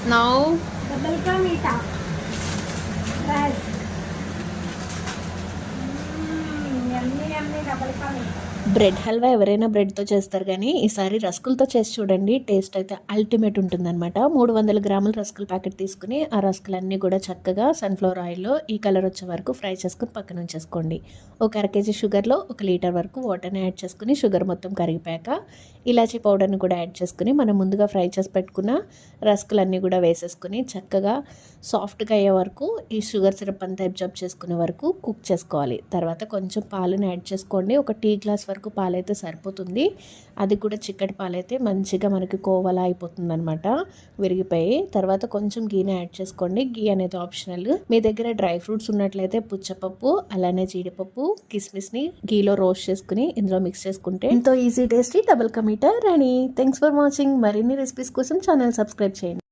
Now Double ka meeta. Rice. Yummy, yummy double ka meeta. Bread halwa ఎవరైనా బ్రెడ్తో చేస్తారు కానీ ఈసారి రస్కులతో చేసి చూడండి. టేస్ట్ అయితే అల్టిమేట్ ఉంటుందన్నమాట. 300 గ్రాముల రస్కుల ప్యాకెట్ తీసుకుని ఆ రస్కులన్నీ కూడా చక్కగా సన్ఫ్లవర్ ఆయిల్లో ఈ కలర్ వచ్చే వరకు ఫ్రై చేసుకుని పక్కన ఉంచేసుకోండి. ఒక అర కేజీ షుగర్లో 1 లీటర్ వరకు వాటర్ని యాడ్ చేసుకుని షుగర్ మొత్తం కరిగిపోయాక ఇలాచీ పౌడర్ని కూడా యాడ్ చేసుకుని మనం ముందుగా ఫ్రై చేసి పెట్టుకున్న రస్కులన్నీ కూడా వేసేసుకుని చక్కగా సాఫ్ట్గా అయ్యే వరకు ఈ షుగర్ సిరప్ అంతా అబ్జర్బ్ చేసుకునే వరకు కుక్ చేసుకోవాలి. తర్వాత కొంచెం పాలను యాడ్ చేసుకోండి. ఒక టీ గ్లాస్ వరకు పాలైతే సరిపోతుంది. అది కూడా చిక్కటి పాలైతే మంచిగా మనకి కోవలా అయిపోతుంది అనమాట, విరిగిపోయి. తర్వాత కొంచెం గీని యాడ్ చేసుకోండి. గీ అనేది ఆప్షనల్. మీ దగ్గర డ్రై ఫ్రూట్స్ ఉన్నట్లయితే పుచ్చపప్పు అలానే జీడిపప్పు కిస్మిస్ని గీలో రోస్ట్ చేసుకుని ఇందులో మిక్స్ చేసుకుంటే ఎంతో easy tasty double ka meetha ready. Thanks for watching. మరిన్ని రెసిపీస్ కోసం ఛానల్ సబ్స్క్రైబ్ చేయండి.